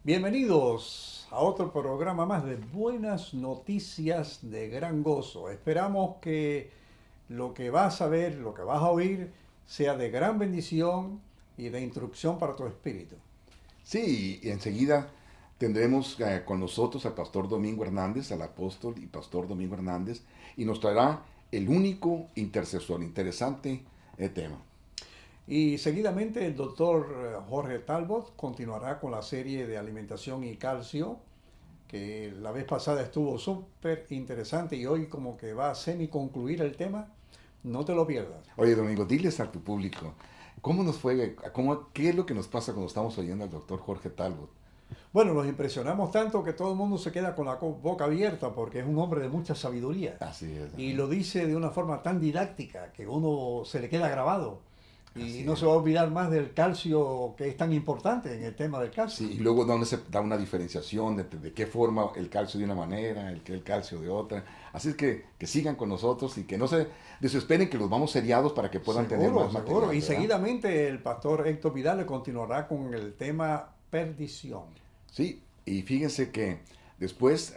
Bienvenidos a otro programa más de Buenas Noticias de Gran Gozo. Esperamos que lo que vas a ver, lo que vas a oír, sea de gran bendición y de instrucción para tu espíritu. Sí, y enseguida tendremos con nosotros al pastor Domingo Hernández, al apóstol y pastor Domingo Hernández, y nos traerá el único intercesor. Interesante tema. Y seguidamente el doctor Jorge Talbot continuará con la serie de alimentación y calcio, que la vez pasada estuvo súper interesante y hoy como que va a semi-concluir el tema. No te lo pierdas. Oye, Domingo, diles a tu público, ¿cómo nos fue? ¿Qué es lo que nos pasa cuando estamos oyendo al doctor Jorge Talbot? Bueno, nos impresionamos tanto que todo el mundo se queda con la boca abierta porque es un hombre de mucha sabiduría Así es, y ajá. lo dice de una forma tan didáctica que uno se le queda grabado y Así no es. se va a olvidar más del calcio que es tan importante en el tema del calcio. Sí, y luego donde se da una diferenciación de qué forma el calcio de una manera, el calcio de otra. Así es que sigan con nosotros y que no se desesperen que los vamos seriados para que puedan tener Seguro, más seguro. material, Y ¿verdad? seguidamente el pastor Héctor Vidal le continuará con el tema perdición. Sí, y fíjense que después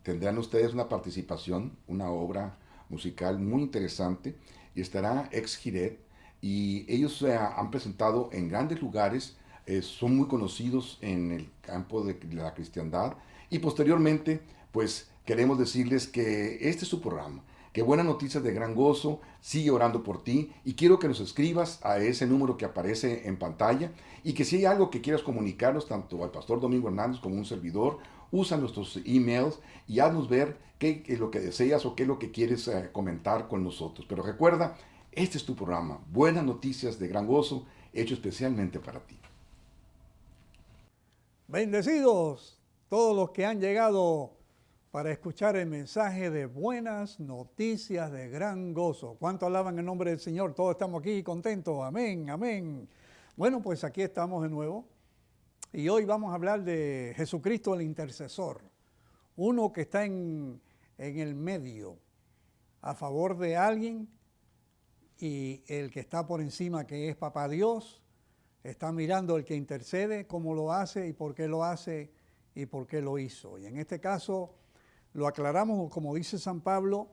tendrán ustedes una participación, una obra musical muy interesante y estará Ex Giret y ellos han presentado en grandes lugares, son muy conocidos en el campo de la cristiandad y posteriormente pues queremos decirles que este es su programa, que buenas noticias de gran gozo, sigue orando por ti y quiero que nos escribas a ese número que aparece en pantalla y que si hay algo que quieras comunicarnos tanto al pastor Domingo Hernández como un servidor, usa nuestros emails y haznos ver qué es lo que deseas o qué es lo que quieres comentar con nosotros. Pero recuerda, este es tu programa, Buenas Noticias de Gran Gozo, hecho especialmente para ti. Bendecidos todos los que han llegado para escuchar el mensaje de buenas noticias de gran gozo. ¿Cuánto alaban el nombre del Señor? Todos estamos aquí contentos. Amén, amén. Bueno, pues aquí estamos de nuevo y hoy vamos a hablar de Jesucristo el intercesor, uno que está en el medio, a favor de alguien y el que está por encima, que es Papá Dios, está mirando el que intercede, cómo lo hace y por qué lo hace y por qué lo hizo. Y en este caso lo aclaramos, como dice San Pablo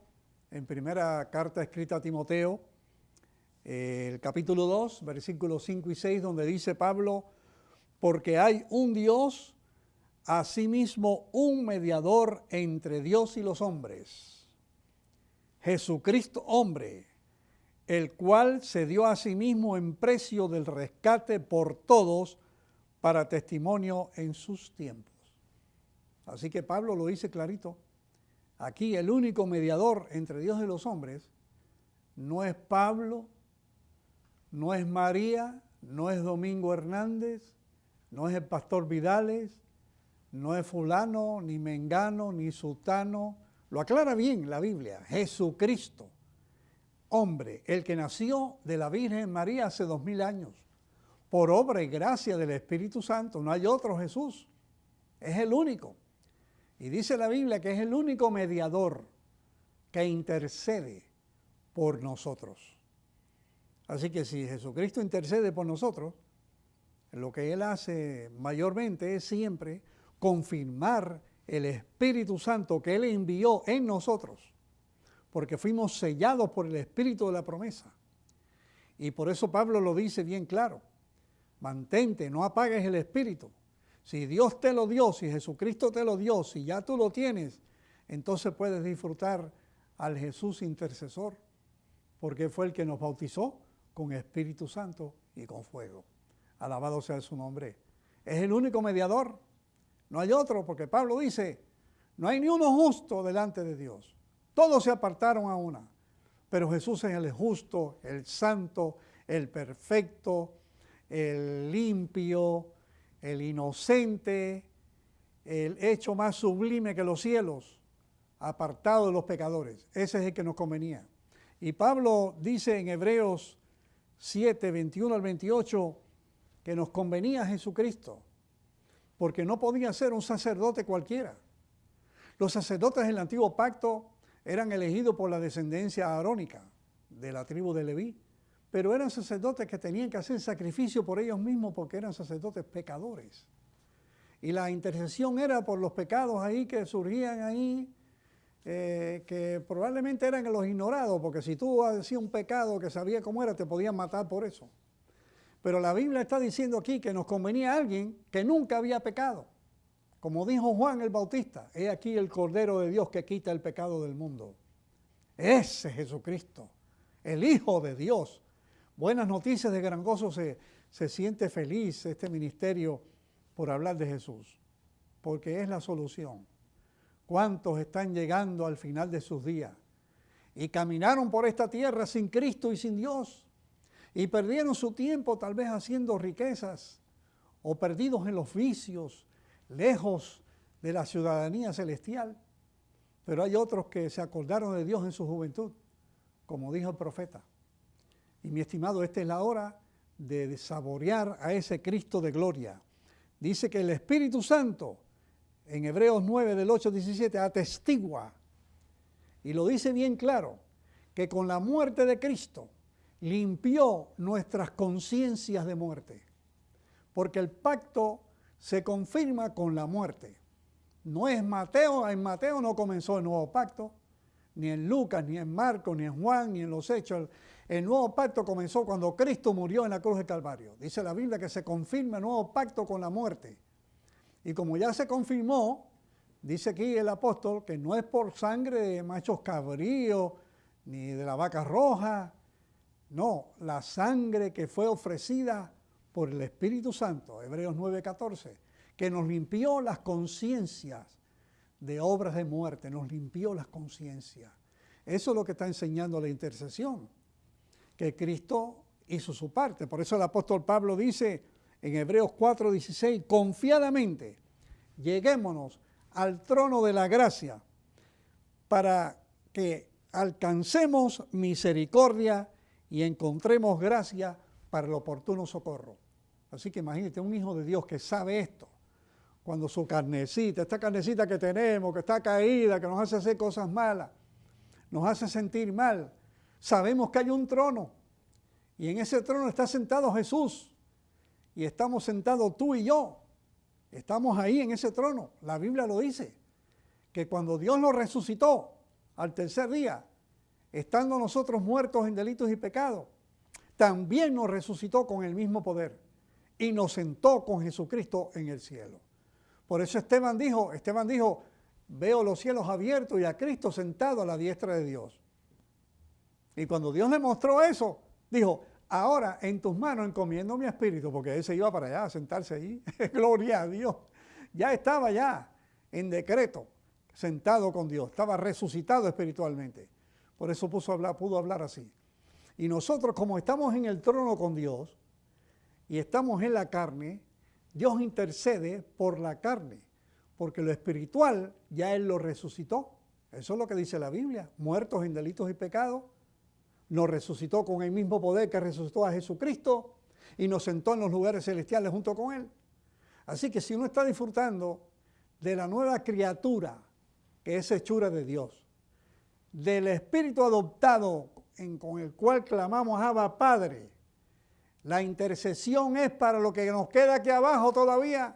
en primera carta escrita a Timoteo, el capítulo 2, versículos 5 y 6, donde dice Pablo, porque hay un Dios, asimismo un mediador entre Dios y los hombres, Jesucristo hombre, el cual se dio a sí mismo en precio del rescate por todos para testimonio en sus tiempos. Así que Pablo lo dice clarito. Aquí el único mediador entre Dios y los hombres no es Pablo, no es María, no es Domingo Hernández, no es el pastor Vidales, no es fulano, ni mengano, ni sutano. Lo aclara bien la Biblia, Jesucristo, hombre, el que nació de la Virgen María hace 2000 años, por obra y gracia del Espíritu Santo. No hay otro Jesús, es el único. Y dice la Biblia que es el único mediador que intercede por nosotros. Así que si Jesucristo intercede por nosotros, lo que Él hace mayormente es siempre confirmar el Espíritu Santo que Él envió en nosotros, porque fuimos sellados por el Espíritu de la promesa. Y por eso Pablo lo dice bien claro, mantente, no apagues el Espíritu. Si Dios te lo dio, si Jesucristo te lo dio, si ya tú lo tienes, entonces puedes disfrutar al Jesús intercesor, porque fue el que nos bautizó con Espíritu Santo y con fuego. Alabado sea su nombre. Es el único mediador. No hay otro, porque Pablo dice, no hay ni uno justo delante de Dios. Todos se apartaron a una. Pero Jesús es el justo, el santo, el perfecto, el limpio, el inocente, el hecho más sublime que los cielos, apartado de los pecadores. Ese es el que nos convenía. Y Pablo dice en Hebreos 7, 21 al 28, que nos convenía Jesucristo, porque no podía ser un sacerdote cualquiera. Los sacerdotes del antiguo pacto eran elegidos por la descendencia arónica de la tribu de Leví, pero eran sacerdotes que tenían que hacer sacrificio por ellos mismos porque eran sacerdotes pecadores. Y la intercesión era por los pecados ahí que surgían ahí, que probablemente eran los ignorados, porque si tú hacías un pecado que sabía cómo era, te podían matar por eso. Pero la Biblia está diciendo aquí que nos convenía a alguien que nunca había pecado. Como dijo Juan el Bautista, he aquí el Cordero de Dios que quita el pecado del mundo. Ese es Jesucristo, el Hijo de Dios. Buenas noticias de gran gozo, se siente feliz este ministerio por hablar de Jesús, porque es la solución. ¿Cuántos están llegando al final de sus días y caminaron por esta tierra sin Cristo y sin Dios y perdieron su tiempo tal vez haciendo riquezas o perdidos en los vicios, lejos de la ciudadanía celestial? Pero hay otros que se acordaron de Dios en su juventud, como dijo el profeta. Y mi estimado, esta es la hora de saborear a ese Cristo de gloria. Dice que el Espíritu Santo, en Hebreos 9, del 8 al 17, atestigua, y lo dice bien claro, que con la muerte de Cristo limpió nuestras conciencias de muerte, porque el pacto se confirma con la muerte. No es Mateo, en Mateo no comenzó el nuevo pacto, ni en Lucas, ni en Marcos, ni en Juan, ni en los Hechos. El nuevo pacto comenzó cuando Cristo murió en la cruz del Calvario. Dice la Biblia que se confirma el nuevo pacto con la muerte. Y como ya se confirmó, dice aquí el apóstol que no es por sangre de machos cabríos, ni de la vaca roja. No, la sangre que fue ofrecida por el Espíritu Santo, Hebreos 9:14, que nos limpió las conciencias de obras de muerte, nos limpió las conciencias. Eso es lo que está enseñando la intercesión, que Cristo hizo su parte. Por eso el apóstol Pablo dice en Hebreos 4:16, confiadamente lleguémonos al trono de la gracia para que alcancemos misericordia y encontremos gracia para el oportuno socorro. Así que imagínate un hijo de Dios que sabe esto, cuando su carnecita, esta carnecita que tenemos, que está caída, que nos hace hacer cosas malas, nos hace sentir mal, sabemos que hay un trono y en ese trono está sentado Jesús y estamos sentados tú y yo, estamos ahí en ese trono. La Biblia lo dice, que cuando Dios nos resucitó al tercer día, estando nosotros muertos en delitos y pecados, también nos resucitó con el mismo poder y nos sentó con Jesucristo en el cielo. Por eso Esteban dijo, veo los cielos abiertos y a Cristo sentado a la diestra de Dios. Y cuando Dios le mostró eso, dijo, ahora en tus manos encomiendo mi espíritu, porque él se iba para allá a sentarse allí. Gloria a Dios. Ya estaba ya en decreto, sentado con Dios, estaba resucitado espiritualmente. Por eso pudo hablar así. Y nosotros, como estamos en el trono con Dios y estamos en la carne, Dios intercede por la carne, porque lo espiritual ya Él lo resucitó. Eso es lo que dice la Biblia. Muertos en delitos y pecados, nos resucitó con el mismo poder que resucitó a Jesucristo y nos sentó en los lugares celestiales junto con Él. Así que si uno está disfrutando de la nueva criatura, que es hechura de Dios, del Espíritu adoptado con el cual clamamos Abba Padre, la intercesión es para lo que nos queda aquí abajo todavía.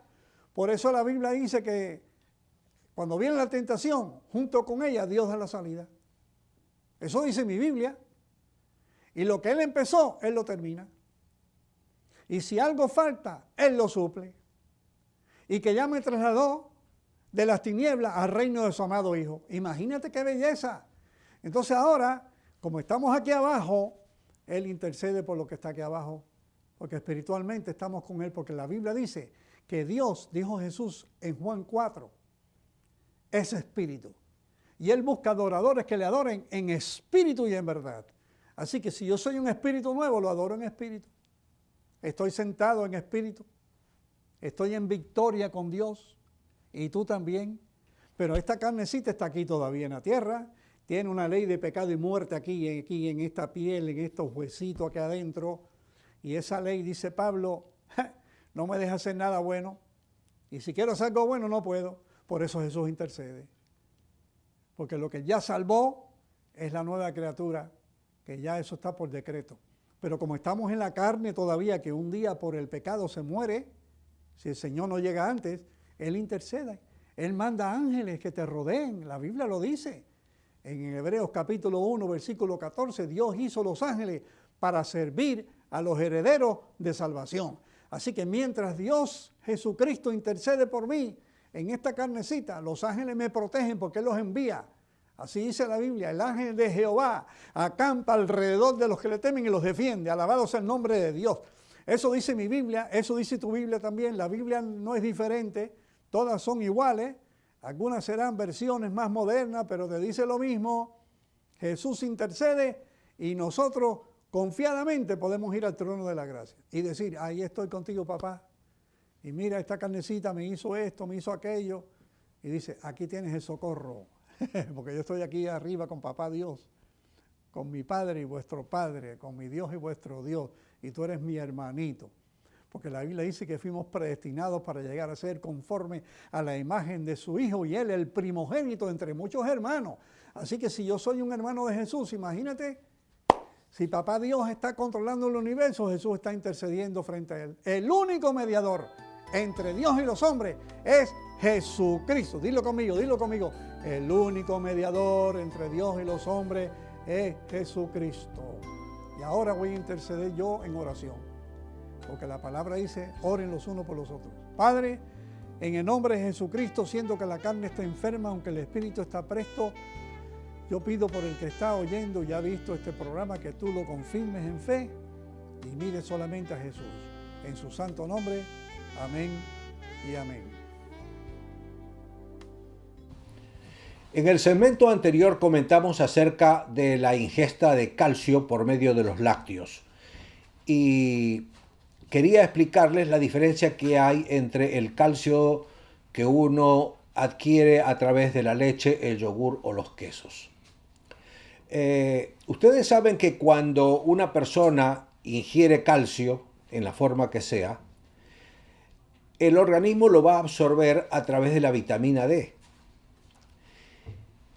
Por eso la Biblia dice que cuando viene la tentación, junto con ella Dios da la salida. Eso dice mi Biblia. Y lo que Él empezó, Él lo termina. Y si algo falta, Él lo suple. Y que ya me trasladó de las tinieblas al reino de su amado Hijo. Imagínate qué belleza. Entonces ahora, como estamos aquí abajo, Él intercede por lo que está aquí abajo, porque espiritualmente estamos con Él, porque la Biblia dice que Dios, dijo Jesús en Juan 4, es espíritu. Y Él busca adoradores que le adoren en espíritu y en verdad. Así que si yo soy un espíritu nuevo, lo adoro en espíritu. Estoy sentado en espíritu. Estoy en victoria con Dios. Y tú también. Pero esta carnecita está aquí todavía en la tierra. Tiene una ley de pecado y muerte aquí en esta piel, en estos huesitos aquí adentro. Y esa ley, dice Pablo, no me deja hacer nada bueno. Y si quiero hacer algo bueno, no puedo. Por eso Jesús intercede. Porque lo que ya salvó es la nueva criatura, que ya eso está por decreto. Pero como estamos en la carne todavía, que un día por el pecado se muere, si el Señor no llega antes, Él intercede. Él manda ángeles que te rodeen. La Biblia lo dice. En Hebreos capítulo 1, versículo 14, Dios hizo los ángeles para servir a los herederos de salvación. Así que mientras Dios Jesucristo intercede por mí en esta carnecita, los ángeles me protegen porque Él los envía. Así dice la Biblia, el ángel de Jehová acampa alrededor de los que le temen y los defiende. Alabado sea el nombre de Dios. Eso dice mi Biblia, eso dice tu Biblia también. La Biblia no es diferente, todas son iguales. Algunas serán versiones más modernas, pero te dice lo mismo. Jesús intercede y nosotros confiadamente podemos ir al trono de la gracia y decir, ahí estoy contigo, papá. Y mira, esta carnecita me hizo esto, me hizo aquello. Y dice, aquí tienes el socorro, porque yo estoy aquí arriba con papá Dios, con mi Padre y vuestro Padre, con mi Dios y vuestro Dios, y tú eres mi hermanito. Porque la Biblia dice que fuimos predestinados para llegar a ser conforme a la imagen de su Hijo y Él el primogénito entre muchos hermanos. Así que si yo soy un hermano de Jesús, imagínate, si papá Dios está controlando el universo, Jesús está intercediendo frente a Él. El único mediador entre Dios y los hombres es Jesucristo. Dilo conmigo, dilo conmigo. El único mediador entre Dios y los hombres es Jesucristo. Y ahora voy a interceder yo en oración. Porque la palabra dice, oren los unos por los otros. Padre, en el nombre de Jesucristo, siendo que la carne está enferma, aunque el espíritu está presto, yo pido por el que está oyendo y ha visto este programa, que tú lo confirmes en fe y mires solamente a Jesús. En su santo nombre, amén y amén. En el segmento anterior comentamos acerca de la ingesta de calcio por medio de los lácteos. Y quería explicarles la diferencia que hay entre el calcio que uno adquiere a través de la leche, el yogur o los quesos. Ustedes saben que cuando una persona ingiere calcio, en la forma que sea, el organismo lo va a absorber a través de la vitamina D.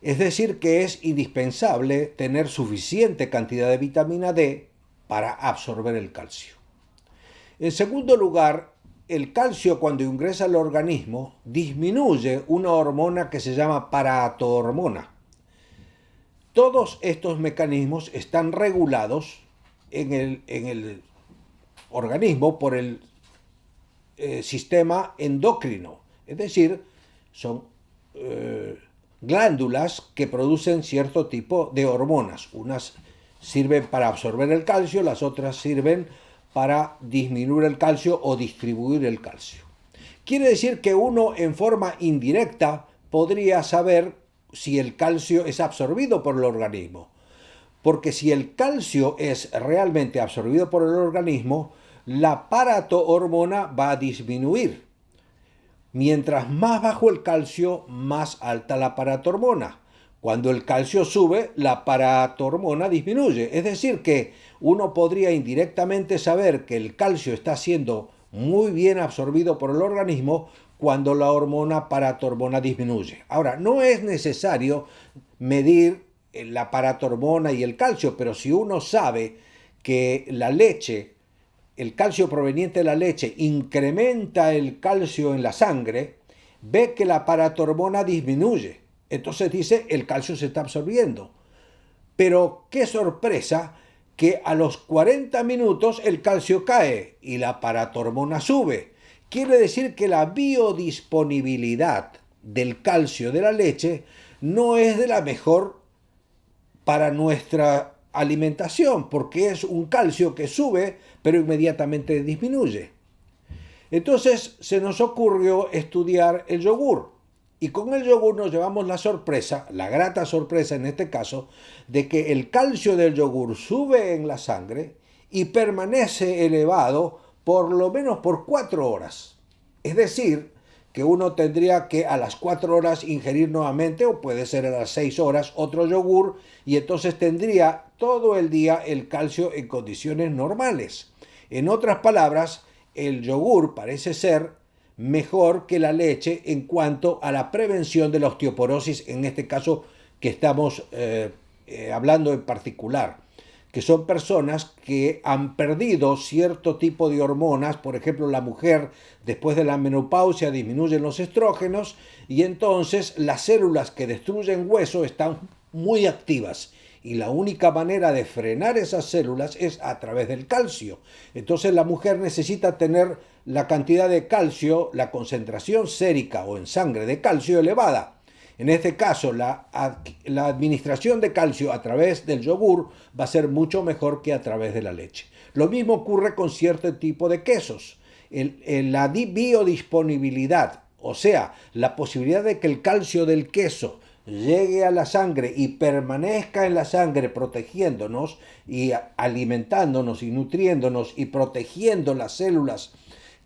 Es decir, que es indispensable tener suficiente cantidad de vitamina D para absorber el calcio. En segundo lugar, el calcio cuando ingresa al organismo disminuye una hormona que se llama paratohormona. Todos estos mecanismos están regulados en el organismo por el sistema endocrino, es decir, son glándulas que producen cierto tipo de hormonas. Unas sirven para absorber el calcio, las otras sirven para disminuir el calcio o distribuir el calcio. Quiere decir que uno en forma indirecta podría saber si el calcio es absorbido por el organismo. Porque si el calcio es realmente absorbido por el organismo, la paratohormona va a disminuir. Mientras más bajo el calcio, más alta la paratohormona. Cuando el calcio sube, la paratohormona disminuye. Es decir, que uno podría indirectamente saber que el calcio está siendo muy bien absorbido por el organismo cuando la hormona paratohormona disminuye. Ahora, no es necesario medir la paratohormona y el calcio, pero si uno sabe que la leche, el calcio proveniente de la leche, incrementa el calcio en la sangre, ve que la paratohormona disminuye. Entonces dice, el calcio se está absorbiendo. Pero qué sorpresa que a los 40 minutos el calcio cae y la paratohormona sube. Quiere decir que la biodisponibilidad del calcio de la leche no es de la mejor para nuestra alimentación, porque es un calcio que sube, pero inmediatamente disminuye. Entonces se nos ocurrió estudiar el yogur. Y con el yogur nos llevamos la sorpresa, la grata sorpresa en este caso, de que el calcio del yogur sube en la sangre y permanece elevado por lo menos por 4 horas. Es decir, que uno tendría que a las 4 horas ingerir nuevamente, o puede ser a las 6 horas, otro yogur, y entonces tendría todo el día el calcio en condiciones normales. En otras palabras, el yogur parece ser mejor que la leche en cuanto a la prevención de la osteoporosis, en este caso que estamos hablando en particular. que son personas que han perdido cierto tipo de hormonas. Por ejemplo, la mujer después de la menopausia disminuyen los estrógenos y entonces las células que destruyen hueso están muy activas. Y la única manera de frenar esas células es a través del calcio. Entonces la mujer necesita tener la cantidad de calcio, la concentración sérica o en sangre de calcio elevada. En este caso, la administración de calcio a través del yogur va a ser mucho mejor que a través de la leche. Lo mismo ocurre con cierto tipo de quesos. La biodisponibilidad, o sea, la posibilidad de que el calcio del queso llegue a la sangre y permanezca en la sangre protegiéndonos y alimentándonos y nutriéndonos y protegiendo las células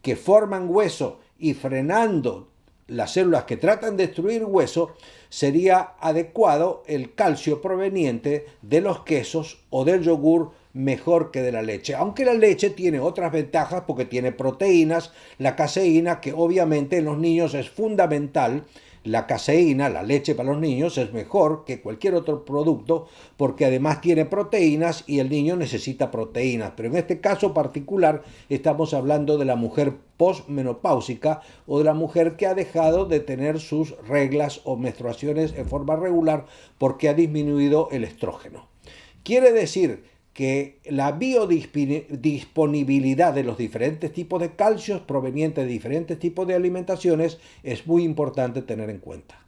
que forman hueso y frenando las células que tratan de destruir hueso, sería adecuado el calcio proveniente de los quesos o del yogur mejor que de la leche. Aunque la leche tiene otras ventajas porque tiene proteínas, la caseína, que obviamente en los niños es fundamental. La caseína, la leche para los niños, es mejor que cualquier otro producto porque además tiene proteínas y el niño necesita proteínas. Pero en este caso particular estamos hablando de la mujer posmenopáusica o de la mujer que ha dejado de tener sus reglas o menstruaciones en forma regular porque ha disminuido el estrógeno. Quiere decir que la biodisponibilidad de los diferentes tipos de calcios provenientes de diferentes tipos de alimentaciones es muy importante tener en cuenta.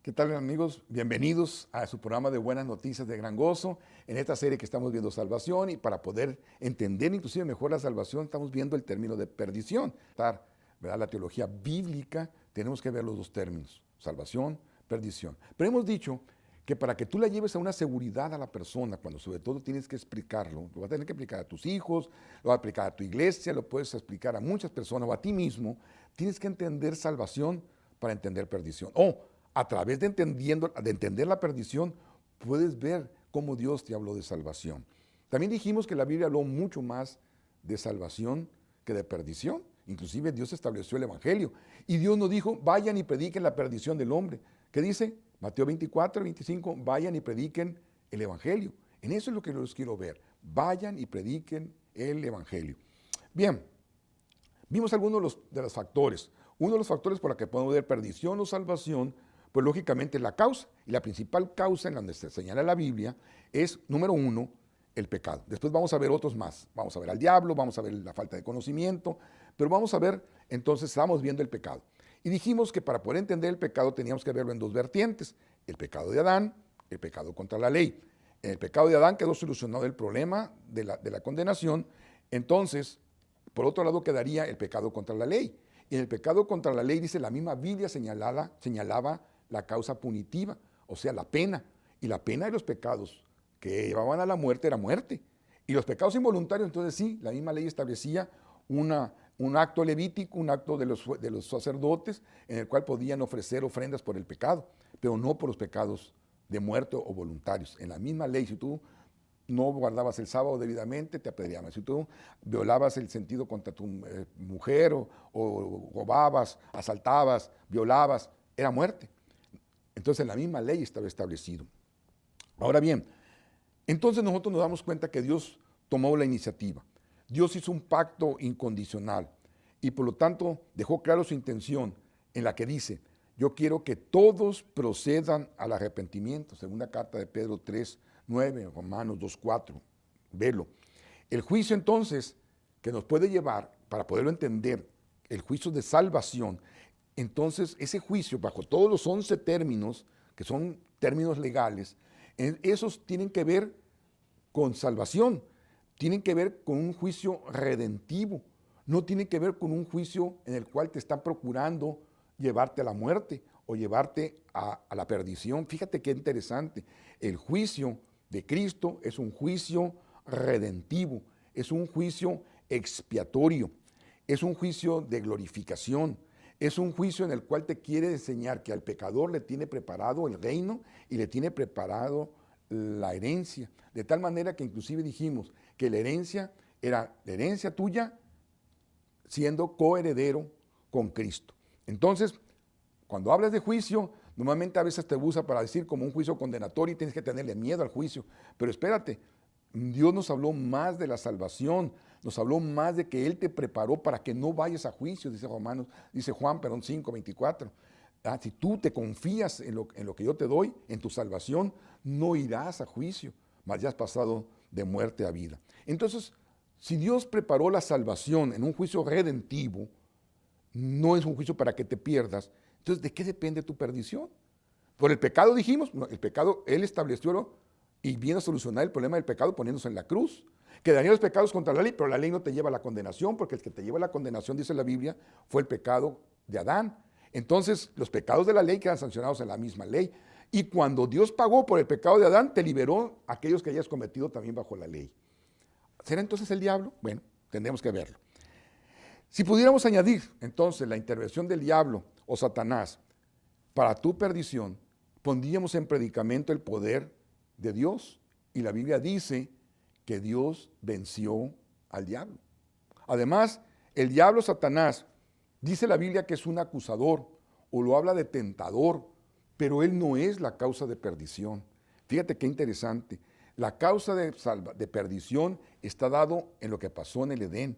¿Qué tal, amigos? Bienvenidos a su programa de Buenas Noticias de Gran Gozo. En esta serie que estamos viendo salvación, y para poder entender inclusive mejor la salvación, estamos viendo el término de perdición. ¿Verdad? La teología bíblica, tenemos que ver los dos términos, salvación, perdición. Pero hemos dicho que para que tú la lleves a una seguridad a la persona, cuando sobre todo tienes que explicarlo, lo vas a tener que explicar a tus hijos, lo vas a explicar a tu iglesia, lo puedes explicar a muchas personas o a ti mismo, tienes que entender salvación para entender perdición. O a través de entender la perdición, puedes ver cómo Dios te habló de salvación. También dijimos que la Biblia habló mucho más de salvación que de perdición. Inclusive Dios estableció el Evangelio. Y Dios nos dijo, vayan y prediquen la perdición del hombre. ¿Qué dice? Mateo 24, 25, vayan y prediquen el Evangelio. En eso es lo que los quiero ver. Vayan y prediquen el Evangelio. Bien, vimos algunos de los factores. Uno de los factores por los que podemos ver perdición o salvación, pues lógicamente la causa. Y la principal causa en donde se señala la Biblia es, número uno, el pecado. Después vamos a ver otros más. Vamos a ver al diablo, vamos a ver la falta de conocimiento, pero vamos a ver, entonces estamos viendo el pecado. Y dijimos que para poder entender el pecado teníamos que verlo en dos vertientes, el pecado de Adán, el pecado contra la ley. En el pecado de Adán quedó solucionado el problema de la condenación, entonces, por otro lado quedaría el pecado contra la ley. Y en el pecado contra la ley, dice la misma Biblia, señalaba la causa punitiva, o sea, la pena. Y la pena de los pecados que llevaban a la muerte era muerte. Y los pecados involuntarios, entonces sí, la misma ley establecía un acto levítico, un acto de los sacerdotes, en el cual podían ofrecer ofrendas por el pecado, pero no por los pecados de muerte o voluntarios. En la misma ley, si tú no guardabas el sábado debidamente, te apedreaban. Si tú violabas el sentido contra tu mujer o robabas, asaltabas, violabas, era muerte. Entonces en la misma ley estaba establecido. Ahora bien, entonces nosotros nos damos cuenta que Dios tomó la iniciativa. Dios hizo un pacto incondicional y por lo tanto dejó claro su intención en la que dice, yo quiero que todos procedan al arrepentimiento, según la carta de Pedro 3:9, Romanos 2:4, velo. El juicio entonces que nos puede llevar, para poderlo entender, el juicio de salvación, entonces ese juicio bajo todos los 11 términos, que son términos legales, esos tienen que ver con salvación, tienen que ver con un juicio redentivo, no tienen que ver con un juicio en el cual te están procurando llevarte a la muerte o llevarte a la perdición. Fíjate qué interesante, el juicio de Cristo es un juicio redentivo, es un juicio expiatorio, es un juicio de glorificación, es un juicio en el cual te quiere enseñar que al pecador le tiene preparado el reino y le tiene preparado la herencia, de tal manera que inclusive dijimos que la herencia era la herencia tuya siendo coheredero con Cristo. Entonces, cuando hablas de juicio, Normalmente a veces te usa para decir como un juicio condenatorio y tienes que tenerle miedo al juicio. Pero espérate, Dios nos habló más de la salvación, nos habló más de que Él te preparó para que no vayas a juicio, dice Juan 5:24. Si tú te confías en lo que yo te doy, en tu salvación, no irás a juicio, mas ya has pasado de muerte a vida. Entonces, si Dios preparó la salvación en un juicio redentivo, no es un juicio para que te pierdas. Entonces, ¿de qué depende tu perdición? Por el pecado dijimos, no, el pecado Él estableció y viene a solucionar el problema del pecado poniéndose en la cruz. Quedarían los pecados contra la ley, pero la ley no te lleva a la condenación, porque el que te lleva a la condenación, dice la Biblia, fue el pecado de Adán. Entonces, los pecados de la ley quedan sancionados en la misma ley. Y cuando Dios pagó por el pecado de Adán, te liberó a aquellos que hayas cometido también bajo la ley. ¿Será entonces el diablo? Bueno, tendremos que verlo. Si pudiéramos añadir entonces la intervención del diablo o Satanás para tu perdición, pondríamos en predicamento el poder de Dios. Y la Biblia dice que Dios venció al diablo. Además, el diablo Satanás, dice la Biblia que es un acusador o lo habla de tentador, pero él no es la causa de perdición. Fíjate qué interesante. La causa de perdición está dado en lo que pasó en el Edén,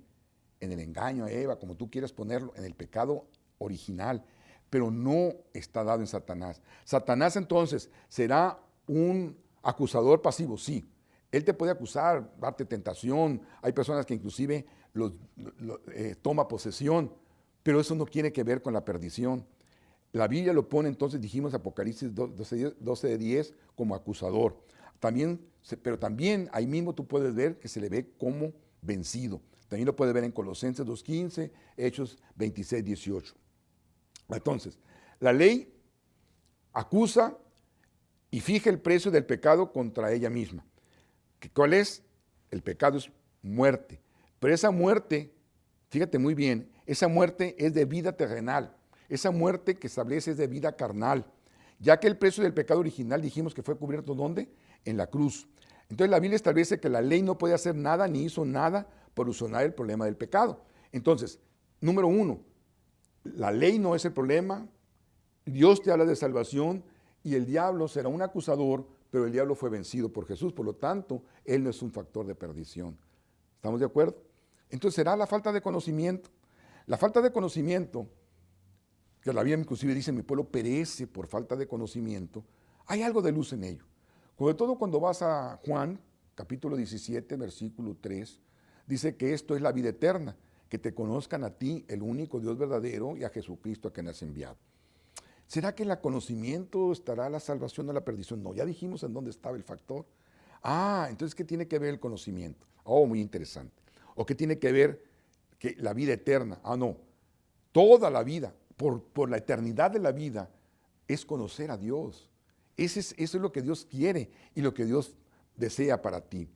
en el engaño a Eva, como tú quieras ponerlo, en el pecado original, pero no está dado en Satanás. Satanás entonces será un acusador pasivo, sí. Él te puede acusar, darte tentación. Hay personas que inclusive toma posesión, pero eso no tiene que ver con la perdición. La Biblia lo pone entonces, dijimos Apocalipsis 12:10, como acusador. Pero también ahí mismo tú puedes ver que se le ve como vencido. También lo puedes ver en Colosenses 2:15, Hechos 26:18. Entonces, la ley acusa y fija el precio del pecado contra ella misma. ¿Cuál es? El pecado es muerte. Pero esa muerte, fíjate muy bien, esa muerte es de vida terrenal. Esa muerte que establece es de vida carnal. Ya que el precio del pecado original dijimos que fue cubierto ¿dónde? En la cruz. Entonces la Biblia establece que la ley no puede hacer nada ni hizo nada por solucionar el problema del pecado. Entonces, número uno, la ley no es el problema. Dios te habla de salvación y el diablo será un acusador, pero el diablo fue vencido por Jesús. Por lo tanto, él no es un factor de perdición. ¿Estamos de acuerdo? Entonces será la falta de conocimiento. La falta de conocimiento, que la Biblia inclusive dice, mi pueblo perece por falta de conocimiento, hay algo de luz en ello. Sobre todo cuando vas a Juan, capítulo 17, versículo 3, dice que esto es la vida eterna, que te conozcan a ti, el único Dios verdadero, y a Jesucristo a quien has enviado. ¿Será que en el conocimiento estará la salvación o la perdición? No, ya dijimos en dónde estaba el factor. Entonces, ¿qué tiene que ver el conocimiento? Muy interesante. ¿O qué tiene que ver que la vida eterna? No, toda la vida, por la eternidad de la vida, es conocer a Dios. Eso es lo que Dios quiere y lo que Dios desea para ti.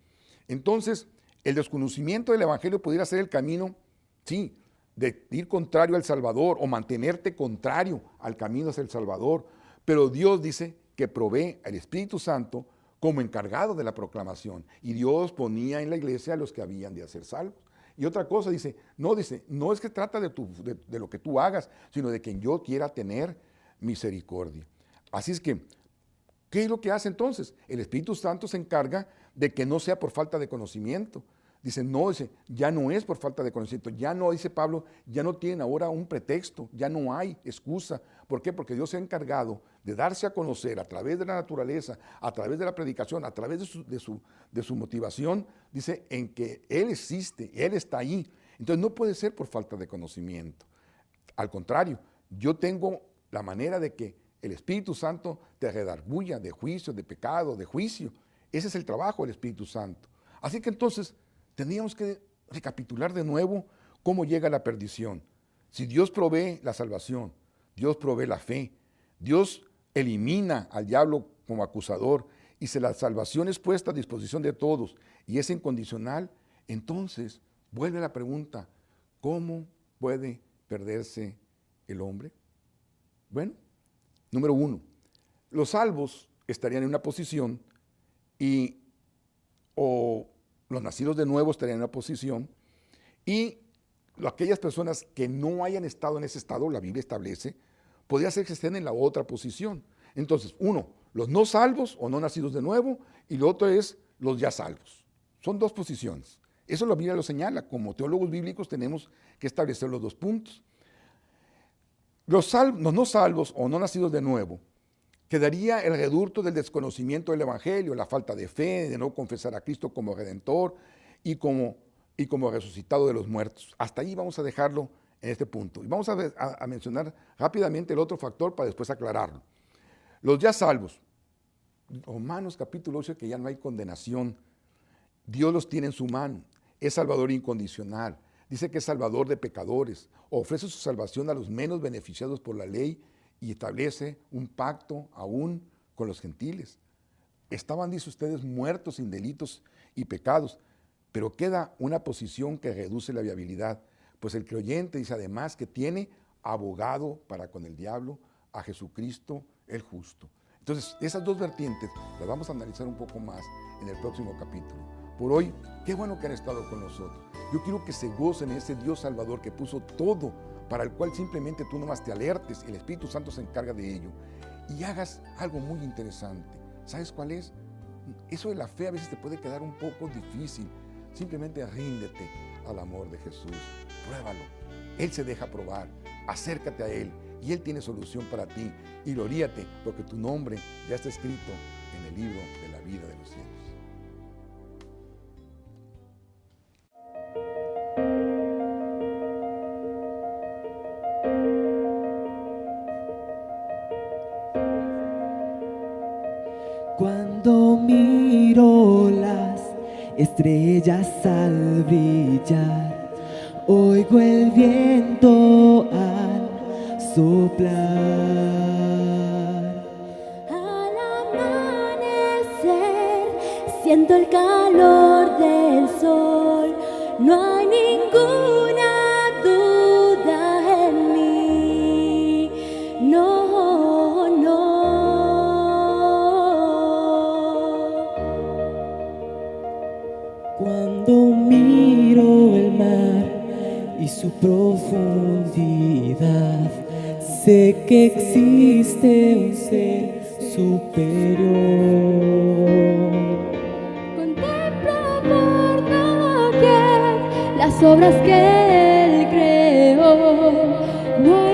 Entonces, el desconocimiento del Evangelio pudiera ser el camino, sí, de ir contrario al Salvador o mantenerte contrario al camino hacia el Salvador. Pero Dios dice que provee al Espíritu Santo como encargado de la proclamación. Y Dios ponía en la iglesia a los que habían de ser salvos. Y otra cosa dice, no es que trata de lo que tú hagas, sino de quien yo quiera tener misericordia. Así es que, ¿qué es lo que hace entonces? El Espíritu Santo se encarga de que no sea por falta de conocimiento. Dice, ya no es por falta de conocimiento, ya no, dice Pablo, ya no tienen ahora un pretexto, ya no hay excusa. ¿Por qué? Porque Dios se ha encargado de darse a conocer a través de la naturaleza, a través de la predicación, a través de su motivación, dice, en que Él existe, Él está ahí. Entonces no puede ser por falta de conocimiento. Al contrario, yo tengo la manera de que el Espíritu Santo te redarguya de juicio, de pecado, de juicio. Ese es el trabajo del Espíritu Santo. Así que entonces tendríamos que recapitular de nuevo cómo llega la perdición. Si Dios provee la salvación, Dios provee la fe, Dios elimina al diablo como acusador y si la salvación es puesta a disposición de todos y es incondicional, entonces vuelve la pregunta, ¿cómo puede perderse el hombre? Bueno, número uno, los salvos estarían en una posición o los nacidos de nuevo estarían en una posición y aquellas personas que no hayan estado en ese estado, la Biblia establece, podría ser que estén en la otra posición. Entonces, uno, los no salvos o no nacidos de nuevo, y lo otro es los ya salvos. Son dos posiciones. Eso la Biblia lo señala. Como teólogos bíblicos tenemos que establecer los dos puntos. Los no salvos o no nacidos de nuevo, quedaría el reducto del desconocimiento del Evangelio, la falta de fe, de no confesar a Cristo como Redentor y como resucitado de los muertos. Hasta ahí vamos a dejarlo en este punto. Y vamos a mencionar rápidamente el otro factor para después aclararlo. Los ya salvos. Romanos capítulo 8, que ya no hay condenación. Dios los tiene en su mano. Es salvador incondicional. Dice que es salvador de pecadores. Ofrece su salvación a los menos beneficiados por la ley y establece un pacto aún con los gentiles. Estaban, dice ustedes, muertos sin delitos y pecados, pero queda una posición que reduce la viabilidad, pues el creyente dice además que tiene abogado para con el diablo, a Jesucristo el justo. Entonces, esas dos vertientes las vamos a analizar un poco más en el próximo capítulo. Por hoy, qué bueno que han estado con nosotros. Yo quiero que se gocen en ese Dios Salvador que puso todo, para el cual simplemente tú nomás te alertes, el Espíritu Santo se encarga de ello, y hagas algo muy interesante. ¿Sabes cuál es? Eso de la fe a veces te puede quedar un poco difícil. Simplemente ríndete al amor de Jesús. Pruébalo. Él se deja probar. Acércate a Él y Él tiene solución para ti. Y gloríate porque tu nombre ya está escrito en el libro de la vida de los cielos. Cuando miro las estrellas al brillar, oigo el viento al soplar. Al amanecer siento el calor del sol, no hay ninguna duda en mí, no, no. Cuando miro el mar y su profundidad, sé que existe un ser superior. Contemplo por doquier las obras que Él creó, no